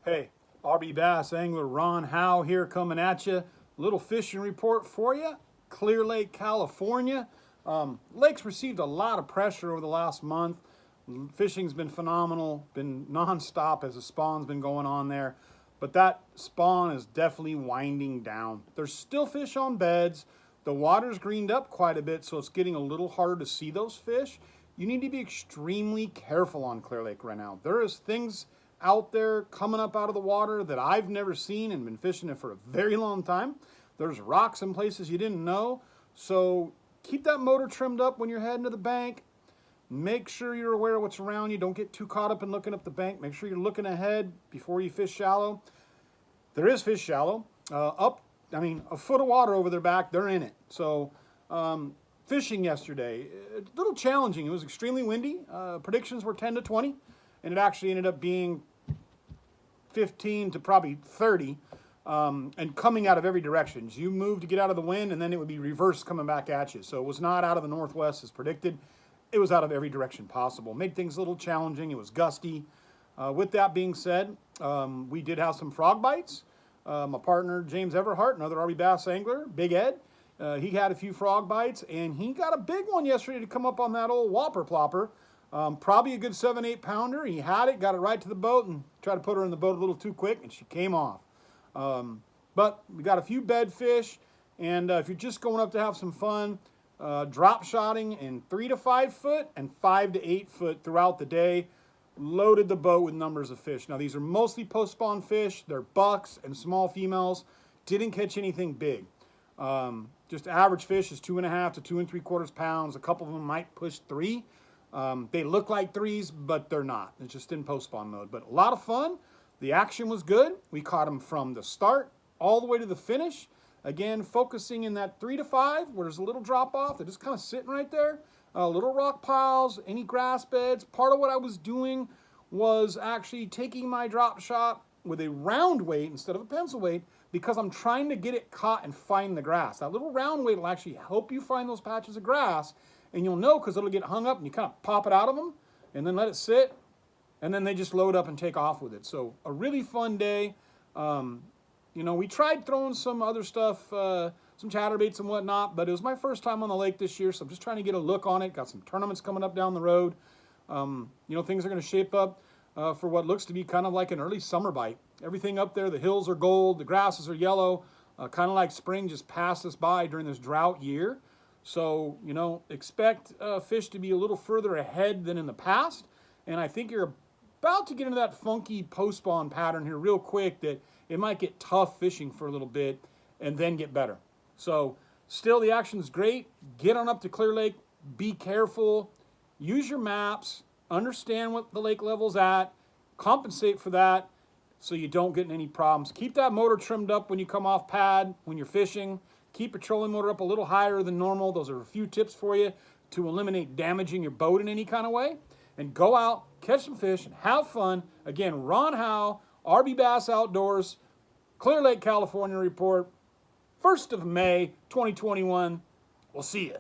Hey, RB Bass angler Ron Howe here coming at you. Little fishing report for you. Clear Lake, California. Lake's received a lot of pressure over the last month. Fishing's been phenomenal, been non-stop as the spawn's been going on there. But that spawn is definitely winding down. There's still fish on beds. The water's greened up quite a bit, so it's getting a little harder to see those fish. You need to be extremely careful on Clear Lake right now. There is things out there coming up out of the water that I've never seen and been fishing it for a very long time. There's rocks in places you didn't know. So keep that motor trimmed up when you're heading to the bank. Make sure you're aware of what's around you. Don't get too caught up in looking up the bank. Make sure you're looking ahead before you fish shallow. There is fish shallow. A foot of water over their back, they're in it. So fishing yesterday, a little challenging. It was extremely windy. Predictions were 10 to 20, and it actually ended up being 15 to probably 30, and coming out of every direction. You move to get out of the wind, and then it would be reverse coming back at you. So it was not out of the northwest as predicted. It was out of every direction possible. Made things a little challenging. It was gusty. With that being said, we did have some frog bites. My partner, James Everhart, another RB Bass angler, Big Ed, he had a few frog bites, and he got a big one yesterday to come up on that old whopper plopper. Probably a good 7-8 pounder. He had it, got it right to the boat, and tried to put her in the boat a little too quick, and she came off. But we got a few bed fish, and if you're just going up to have some fun, drop shotting in 3 to 5 foot and 5 to 8 foot throughout the day. Loaded the boat with numbers of fish. Now these are mostly post-spawn fish. They're bucks and small females. Didn't catch anything big. Just average fish is 2.5 to 2 3/4 pounds. A couple of them might push 3. They look like 3s, but they're not. It's just in post-spawn mode. But a lot of fun. The action was good. We caught them from the start all the way to the finish. Again, focusing in that 3 to 5 where there's a little drop off. They're just kind of sitting right there. Little rock piles, any grass beds. Part of what I was doing was actually taking my drop shot with a round weight instead of a pencil weight because I'm trying to get it caught and find the grass. That little round weight will actually help you find those patches of grass, and you'll know because it'll get hung up and you kind of pop it out of them and then let it sit, and then they just load up and take off with it. So a really fun day. We tried throwing some other stuff, some chatterbaits and whatnot, but it was my first time on the lake this year, so I'm just trying to get a look on it. Got some tournaments coming up down the road. Things are going to shape up for what looks to be kind of like an early summer bite. Everything up there, the hills are gold, the grasses are yellow, kind of like spring just passed us by during this drought year. So, expect fish to be a little further ahead than in the past, and I think you're about to get into that funky post-spawn pattern here real quick that it might get tough fishing for a little bit and then get better. So still the action's great. Get on up to Clear Lake. Be careful. Use your maps. Understand what the lake level's at. Compensate for that so you don't get in any problems. Keep that motor trimmed up when you come off pad, when you're fishing. Keep your trolling motor up a little higher than normal. Those are a few tips for you to eliminate damaging your boat in any kind of way. And go out, catch some fish, and have fun. Again, Ron Howe, RB Bass Outdoors, Clear Lake, California report, 1st of May, 2021. We'll see you.